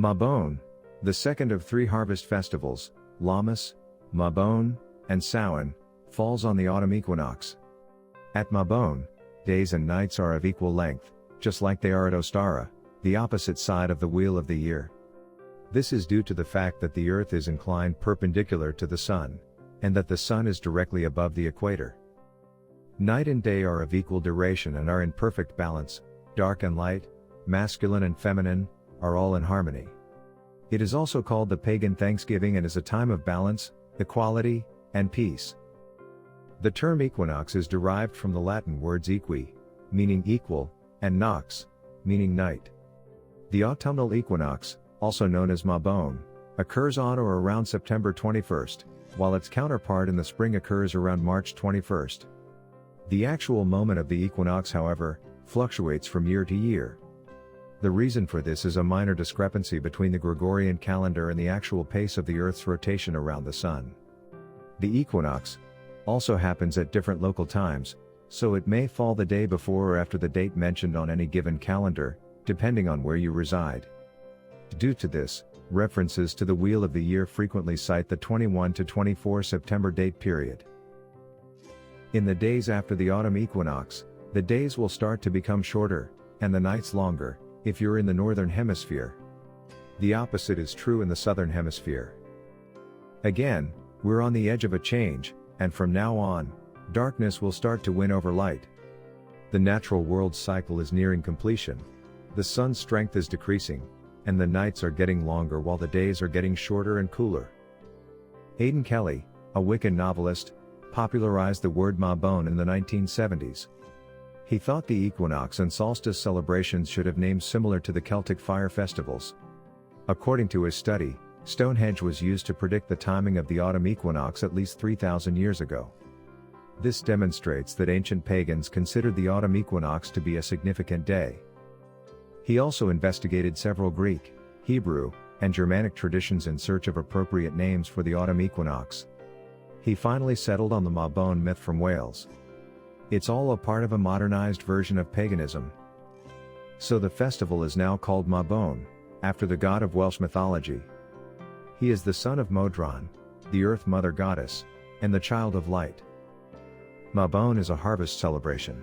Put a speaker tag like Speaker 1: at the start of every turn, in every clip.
Speaker 1: Mabon, the second of three harvest festivals, Lammas, Mabon, and Samhain, falls on the autumn equinox. At Mabon, days and nights are of equal length, just like they are at Ostara, the opposite side of the wheel of the year. This is due to the fact that the Earth is inclined perpendicular to the Sun, and that the Sun is directly above the equator. Night and day are of equal duration and are in perfect balance, dark and light, masculine and feminine, are all in harmony. It is also called the Pagan Thanksgiving and is a time of balance, equality, and peace. The term equinox is derived from the Latin words equi, meaning equal, and nox, meaning night. The autumnal equinox, also known as Mabon, occurs on or around September 21st, while its counterpart in the spring occurs around March 21st. The actual moment of the equinox, however, fluctuates from year to year. The reason for this is a minor discrepancy between the Gregorian calendar and the actual pace of the Earth's rotation around the Sun. The equinox also happens at different local times, so it may fall the day before or after the date mentioned on any given calendar, depending on where you reside. Due to this, references to the wheel of the year frequently cite the 21 to 24 September date period. In the days after the autumn equinox, the days will start to become shorter, and the nights longer, if you're in the northern hemisphere. The opposite is true in the southern hemisphere. Again, we're on the edge of a change, and from now on, darkness will start to win over light. The natural world cycle is nearing completion. The sun's strength is decreasing, and the nights are getting longer while the days are getting shorter and cooler. Aidan Kelly, a Wiccan novelist, popularized the word Mabon in the 1970s. He thought the equinox and solstice celebrations should have names similar to the Celtic fire festivals. According to his study, Stonehenge was used to predict the timing of the autumn equinox at least 3,000 years ago. This demonstrates that ancient pagans considered the autumn equinox to be a significant day. He also investigated several Greek, Hebrew, and Germanic traditions in search of appropriate names for the autumn equinox. He finally settled on the Mabon myth from Wales. It's all a part of a modernized version of paganism. So the festival is now called Mabon, after the god of Welsh mythology. He is the son of Modron, the Earth Mother goddess, and the child of light. Mabon is a harvest celebration.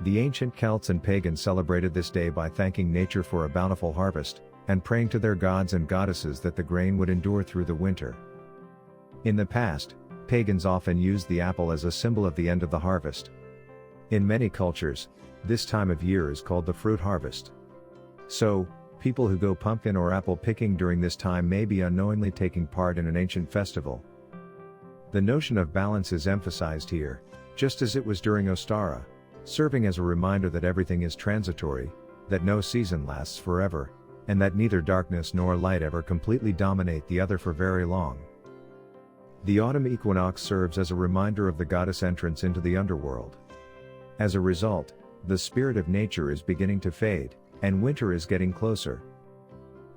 Speaker 1: The ancient Celts and pagans celebrated this day by thanking nature for a bountiful harvest, and praying to their gods and goddesses that the grain would endure through the winter. In the past, pagans often used the apple as a symbol of the end of the harvest. In many cultures, this time of year is called the fruit harvest. So, people who go pumpkin or apple picking during this time may be unknowingly taking part in an ancient festival. The notion of balance is emphasized here, just as it was during Ostara, serving as a reminder that everything is transitory, that no season lasts forever, and that neither darkness nor light ever completely dominate the other for very long. The autumn equinox serves as a reminder of the goddess' entrance into the underworld. As a result, the spirit of nature is beginning to fade, and winter is getting closer.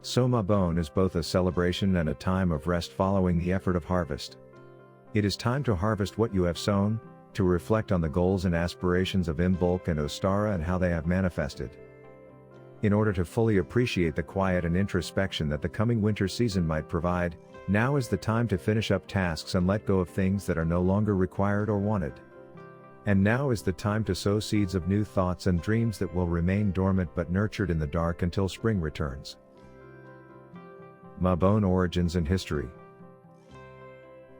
Speaker 1: So Mabon is both a celebration and a time of rest following the effort of harvest. It is time to harvest what you have sown, to reflect on the goals and aspirations of Imbolc and Ostara and how they have manifested. In order to fully appreciate the quiet and introspection that the coming winter season might provide, now is the time to finish up tasks and let go of things that are no longer required or wanted. And now is the time to sow seeds of new thoughts and dreams that will remain dormant but nurtured in the dark until spring returns. Mabon origins and history.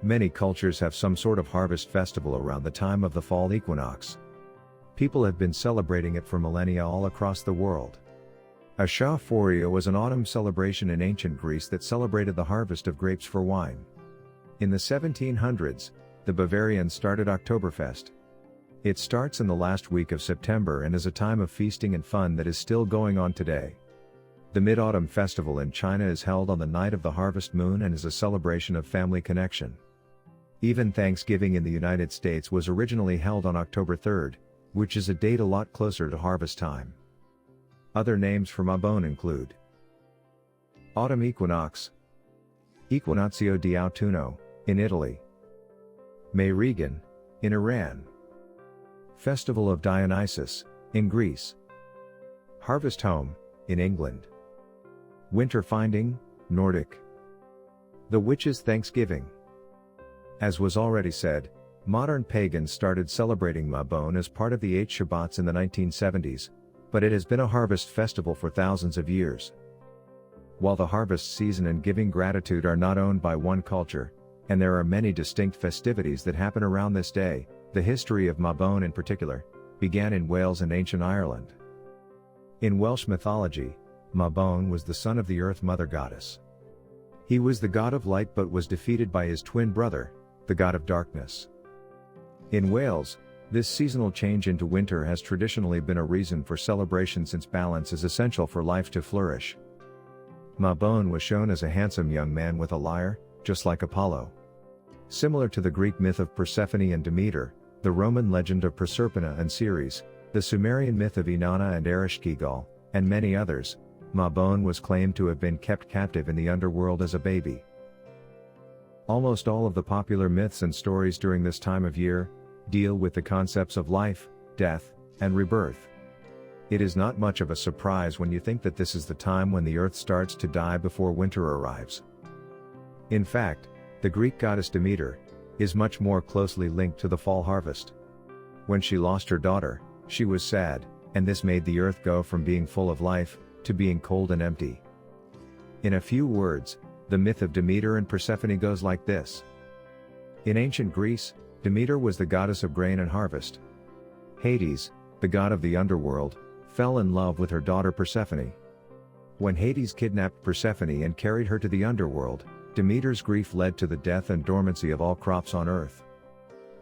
Speaker 1: Many cultures have some sort of harvest festival around the time of the fall equinox. People have been celebrating it for millennia all across the world. A Chaufforia was an autumn celebration in ancient Greece that celebrated the harvest of grapes for wine. In the 1700s, the Bavarians started Oktoberfest. It starts in the last week of September and is a time of feasting and fun that is still going on today. The Mid-Autumn Festival in China is held on the night of the harvest moon and is a celebration of family connection. Even Thanksgiving in the United States was originally held on October 3rd, which is a date a lot closer to harvest time. Other names for Mabon include Autumn Equinox, Equinozio di Autunno, in Italy, May Regan, in Iran, Festival of Dionysus, in Greece, Harvest Home, in England, Winter Finding, Nordic. The Witches' Thanksgiving. As was already said, modern pagans started celebrating Mabon as part of the 8 Shabbats in the 1970s, but it has been a harvest festival for thousands of years. While the harvest season and giving gratitude are not owned by one culture, and there are many distinct festivities that happen around this day, the history of Mabon in particular began in Wales and ancient Ireland. In Welsh mythology, Mabon was the son of the Earth Mother goddess. He was the god of light but was defeated by his twin brother, the god of darkness. In Wales, this seasonal change into winter has traditionally been a reason for celebration since balance is essential for life to flourish. Mabon was shown as a handsome young man with a lyre, just like Apollo. Similar to the Greek myth of Persephone and Demeter, the Roman legend of Proserpina and Ceres, the Sumerian myth of Inanna and Ereshkigal, and many others, Mabon was claimed to have been kept captive in the underworld as a baby. Almost all of the popular myths and stories during this time of year deal with the concepts of life, death, and rebirth. It is not much of a surprise when you think that this is the time when the earth starts to die before winter arrives. In fact, the Greek goddess Demeter is much more closely linked to the fall harvest. When she lost her daughter, she was sad, and this made the earth go from being full of life to being cold and empty. In a few words, the myth of Demeter and Persephone goes like this. In ancient Greece, Demeter was the goddess of grain and harvest. Hades, the god of the underworld, fell in love with her daughter Persephone. When Hades kidnapped Persephone and carried her to the underworld, Demeter's grief led to the death and dormancy of all crops on earth.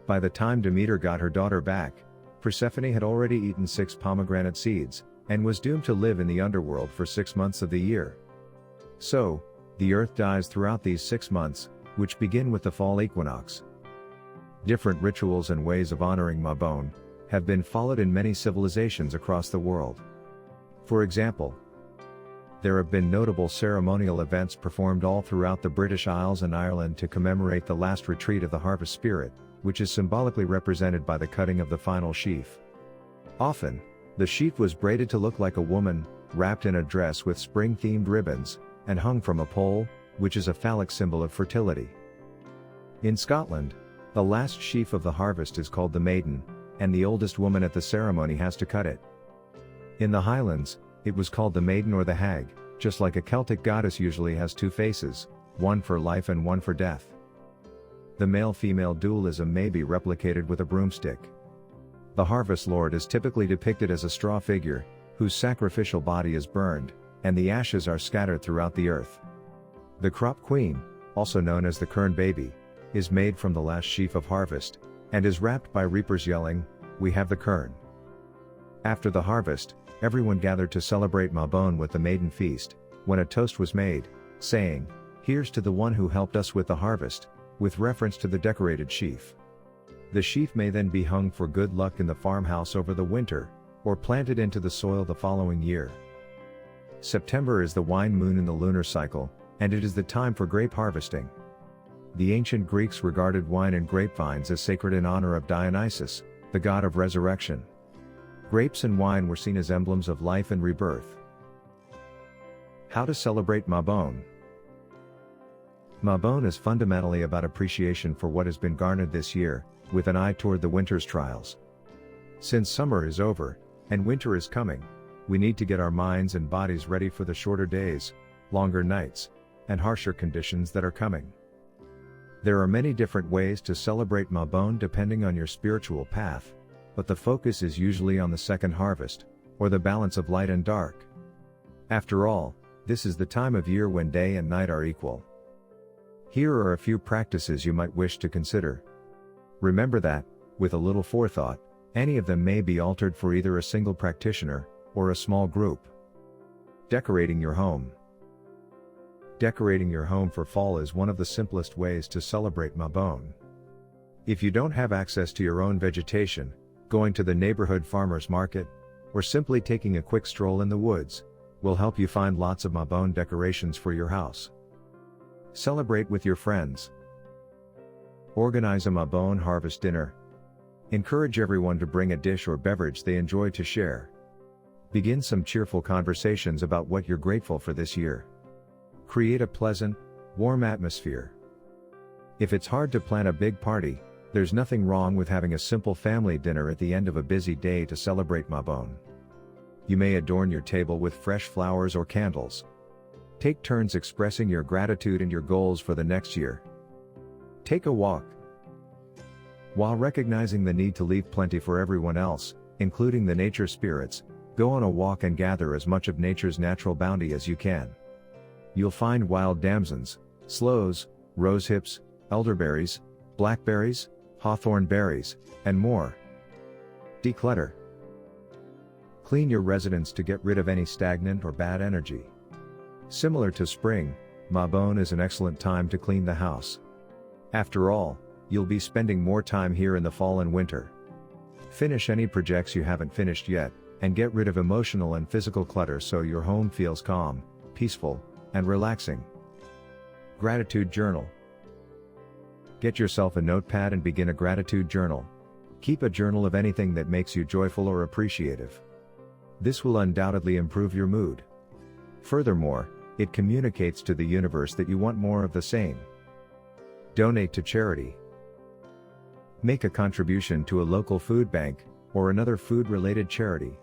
Speaker 1: By the time Demeter got her daughter back, Persephone had already eaten 6 pomegranate seeds, and was doomed to live in the underworld for 6 months of the year. So, the earth dies throughout these 6 months, which begin with the fall equinox. Different rituals and ways of honoring Mabon have been followed in many civilizations across the world. For example, there have been notable ceremonial events performed all throughout the British Isles and Ireland to commemorate the last retreat of the harvest spirit, which is symbolically represented by the cutting of the final sheaf. Often, the sheaf was braided to look like a woman, wrapped in a dress with spring-themed ribbons, and hung from a pole, which is a phallic symbol of fertility. In Scotland, the last sheaf of the harvest is called the Maiden, and the oldest woman at the ceremony has to cut it. In the Highlands, it was called the Maiden or the Hag, just like a Celtic goddess usually has 2 faces, one for life and one for death. The male-female dualism may be replicated with a broomstick. The harvest lord is typically depicted as a straw figure, whose sacrificial body is burned, and the ashes are scattered throughout the earth. The crop queen, also known as the kern baby, is made from the last sheaf of harvest, and is wrapped by reapers yelling, "We have the kern." After the harvest, everyone gathered to celebrate Mabon with the maiden feast, when a toast was made, saying, "Here's to the one who helped us with the harvest," with reference to the decorated sheaf. The sheaf may then be hung for good luck in the farmhouse over the winter, or planted into the soil the following year. September is the wine moon in the lunar cycle, and it is the time for grape harvesting. The ancient Greeks regarded wine and grapevines as sacred in honor of Dionysus, the god of resurrection. Grapes and wine were seen as emblems of life and rebirth. How to celebrate Mabon. Mabon is fundamentally about appreciation for what has been garnered this year, with an eye toward the winter's trials. Since summer is over, and winter is coming, we need to get our minds and bodies ready for the shorter days, longer nights, and harsher conditions that are coming. There are many different ways to celebrate Mabon depending on your spiritual path, but the focus is usually on the second harvest, or the balance of light and dark. After all, this is the time of year when day and night are equal. Here are a few practices you might wish to consider. Remember that, with a little forethought, any of them may be altered for either a single practitioner, or a small group. Decorating your home. Decorating your home for fall is one of the simplest ways to celebrate Mabon. If you don't have access to your own vegetation, going to the neighborhood farmer's market, or simply taking a quick stroll in the woods, will help you find lots of Mabon decorations for your house. Celebrate with your friends. Organize a Mabon harvest dinner. Encourage everyone to bring a dish or beverage they enjoy to share. Begin some cheerful conversations about what you're grateful for this year. Create a pleasant, warm atmosphere. If it's hard to plan a big party, there's nothing wrong with having a simple family dinner at the end of a busy day to celebrate Mabon. You may adorn your table with fresh flowers or candles. Take turns expressing your gratitude and your goals for the next year. Take a walk. While recognizing the need to leave plenty for everyone else, including the nature spirits, go on a walk and gather as much of nature's natural bounty as you can. You'll find wild damsons, sloes, rosehips, elderberries, blackberries, hawthorn berries, and more. Declutter. Clean your residence to get rid of any stagnant or bad energy. Similar to spring, Mabon is an excellent time to clean the house. After all, you'll be spending more time here in the fall and winter. Finish any projects you haven't finished yet, and get rid of emotional and physical clutter so your home feels calm, peaceful, and relaxing. Gratitude journal. Get yourself a notepad and begin a gratitude journal. Keep a journal of anything that makes you joyful or appreciative. This will undoubtedly improve your mood. Furthermore, it communicates to the universe that you want more of the same. Donate to charity. Make a contribution to a local food bank, or another food-related charity.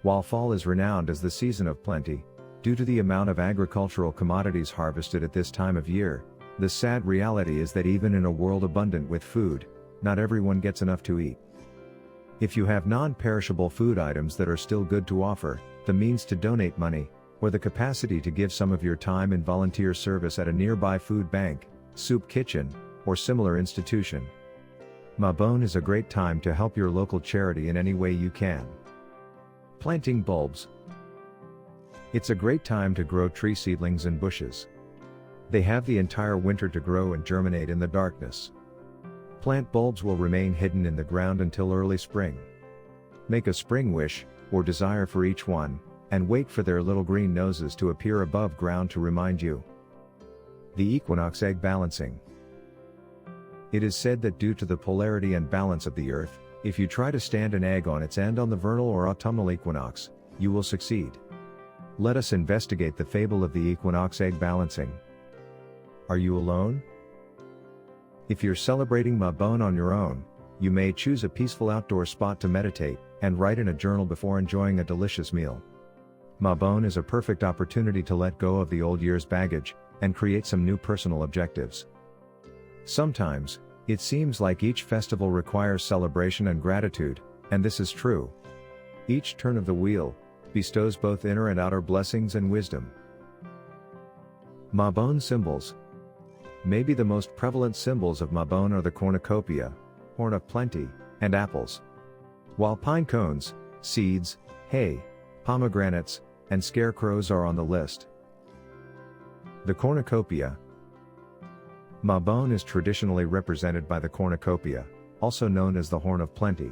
Speaker 1: While fall is renowned as the season of plenty, due to the amount of agricultural commodities harvested at this time of year, the sad reality is that even in a world abundant with food, not everyone gets enough to eat. If you have non-perishable food items that are still good to offer, the means to donate money, or the capacity to give some of your time in volunteer service at a nearby food bank, soup kitchen, or similar institution. Mabon is a great time to help your local charity in any way you can. Planting bulbs. It's a great time to grow tree seedlings and bushes. They have the entire winter to grow and germinate in the darkness. Plant bulbs will remain hidden in the ground until early spring. Make a spring wish, or desire for each one, and wait for their little green noses to appear above ground to remind you. The equinox egg balancing. It is said that due to the polarity and balance of the earth, if you try to stand an egg on its end on the vernal or autumnal equinox, you will succeed. Let us investigate the fable of the equinox egg balancing. Are you alone? If you're celebrating Mabon on your own, you may choose a peaceful outdoor spot to meditate, and write in a journal before enjoying a delicious meal. Mabon is a perfect opportunity to let go of the old year's baggage, and create some new personal objectives. Sometimes, it seems like each festival requires celebration and gratitude, and this is true. Each turn of the wheel bestows both inner and outer blessings and wisdom. Mabon symbols. Maybe the most prevalent symbols of Mabon are the cornucopia, horn of plenty, and apples. While pine cones, seeds, hay, pomegranates, and scarecrows are on the list. The cornucopia. Mabon is traditionally represented by the cornucopia, also known as the horn of plenty.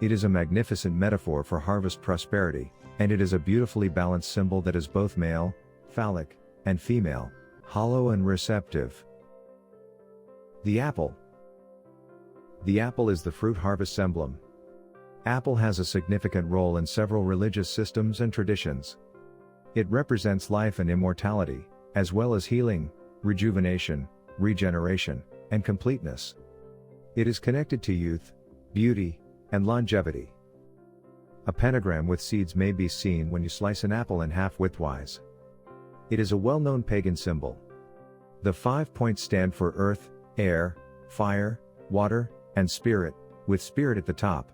Speaker 1: It is a magnificent metaphor for harvest prosperity, and it is a beautifully balanced symbol that is both male, phallic, and female, hollow and receptive. The apple. The apple is the fruit harvest emblem. Apple has a significant role in several religious systems and traditions. It represents life and immortality, as well as healing, rejuvenation, regeneration, and completeness. It is connected to youth, beauty, and longevity. A pentagram with seeds may be seen when you slice an apple in half widthwise. It is a well-known pagan symbol. The 5 points stand for earth, air, fire, water, and spirit, with spirit at the top.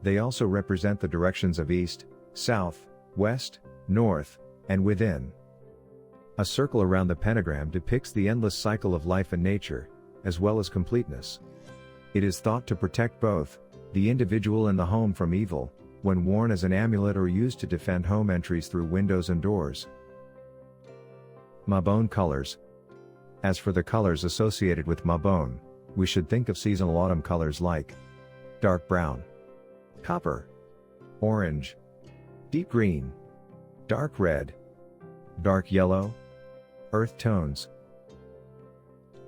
Speaker 1: They also represent the directions of east, south, west, north, and within. A circle around the pentagram depicts the endless cycle of life and nature, as well as completeness. It is thought to protect both the individual and the home from evil, when worn as an amulet or used to defend home entries through windows and doors. Mabon colors. As for the colors associated with Mabon, we should think of seasonal autumn colors like dark brown, copper, orange, deep green, dark red, dark yellow, earth tones.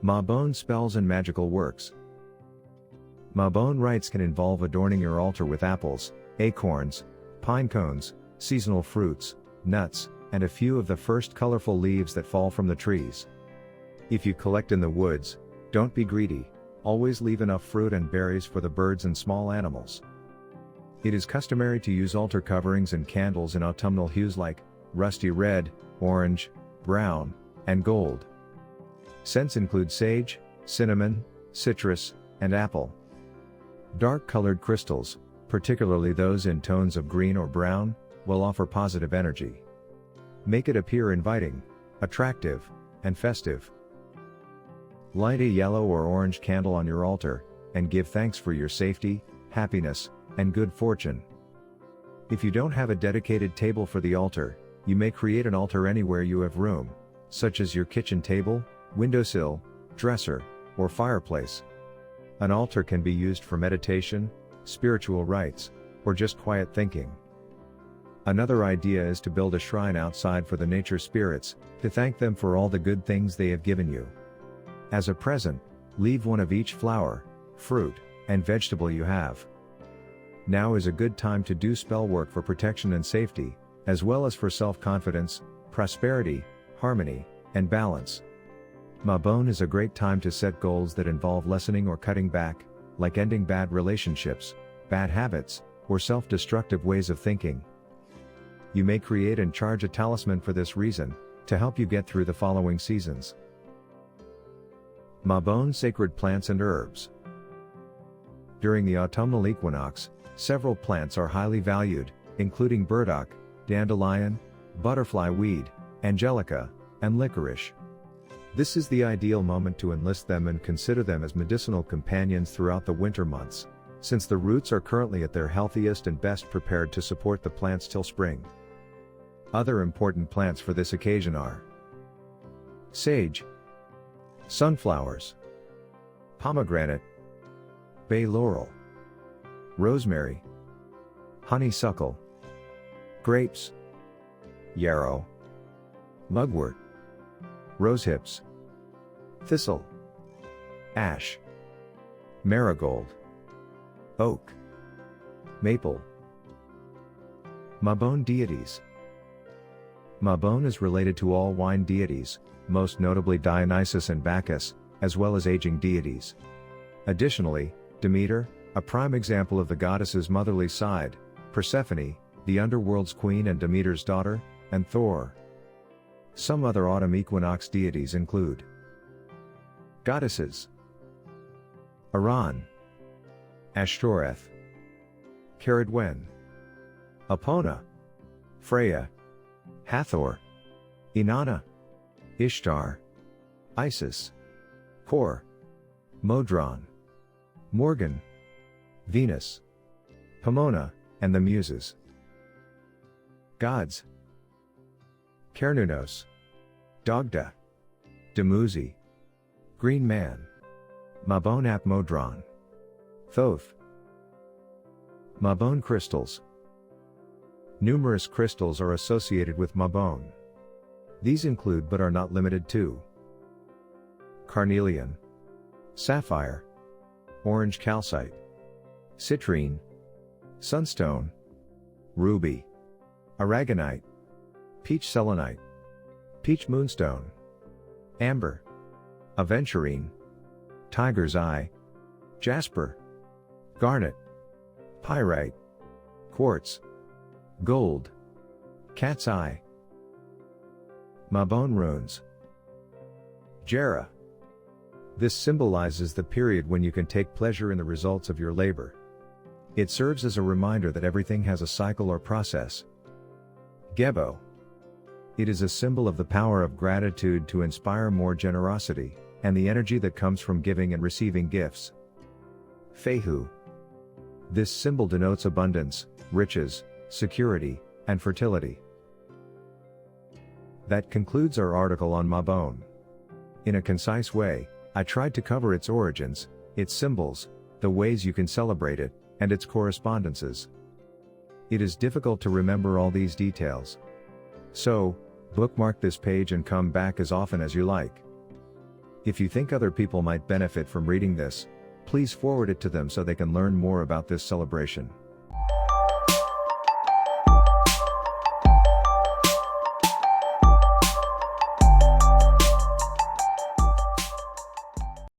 Speaker 1: Mabon spells and magical works. Mabon rites can involve adorning your altar with apples, acorns, pine cones, seasonal fruits, nuts, and a few of the first colorful leaves that fall from the trees. If you collect in the woods, don't be greedy, always leave enough fruit and berries for the birds and small animals. It is customary to use altar coverings and candles in autumnal hues like rusty red, orange, brown, and gold. Scents include sage, cinnamon, citrus, and apple. Dark-colored crystals, particularly those in tones of green or brown, will offer positive energy. Make it appear inviting, attractive, and festive. Light a yellow or orange candle on your altar, and give thanks for your safety, happiness, and good fortune. If you don't have a dedicated table for the altar, you may create an altar anywhere you have room, such as your kitchen table, windowsill, dresser, or fireplace. An altar can be used for meditation, spiritual rites, or just quiet thinking. Another idea is to build a shrine outside for the nature spirits, to thank them for all the good things they have given you. As a present, leave one of each flower, fruit, and vegetable you have. Now is a good time to do spell work for protection and safety, as well as for self-confidence, prosperity, harmony, and balance. Mabon is a great time to set goals that involve lessening or cutting back, like ending bad relationships, bad habits, or self-destructive ways of thinking. You may create and charge a talisman for this reason, to help you get through the following seasons. Mabon sacred plants and herbs. During the autumnal equinox, several plants are highly valued, including burdock, dandelion, butterfly weed, angelica, and licorice. This is the ideal moment to enlist them and consider them as medicinal companions throughout the winter months, since the roots are currently at their healthiest and best prepared to support the plants till spring. Other important plants for this occasion are sage, sunflowers, pomegranate, bay laurel, rosemary, honeysuckle, grapes, yarrow, mugwort, rosehips, thistle, ash, marigold, oak, maple. Mabon Deities. Mabon is related to all wine deities, most notably Dionysus and Bacchus, as well as aging deities. Additionally, Demeter, a prime example of the goddess's motherly side, Persephone, the underworld's queen and Demeter's daughter, and Thor. Some other autumn equinox deities include goddesses: Aran, Ashtoreth, Caradwen, Epona, Freya, Hathor, Inanna, Ishtar, Isis, Kor, Modron, Morgan, Venus, Pomona, and the Muses. Gods: Cernunnos, Dagda, Dumuzi, Green Man, Mabon ap Modron, Thoth. Mabon Crystals. Numerous crystals are associated with Mabon. These include but are not limited to carnelian, sapphire, orange calcite, citrine, sunstone, ruby, aragonite, peach selenite, peach moonstone, amber, aventurine, tiger's eye, jasper, garnet, pyrite, quartz, gold, cat's eye. Mabon Runes. Jera. This symbolizes the period when you can take pleasure in the results of your labor. It serves as a reminder that everything has a cycle or process. Gebo. It is a symbol of the power of gratitude to inspire more generosity, and the energy that comes from giving and receiving gifts. Fehu. This symbol denotes abundance, riches, security, and fertility. That concludes our article on Mabon. In a concise way, I tried to cover its origins, its symbols, the ways you can celebrate it, and its correspondences. It is difficult to remember all these details. So, bookmark this page and come back as often as you like. If you think other people might benefit from reading this, please forward it to them so they can learn more about this celebration.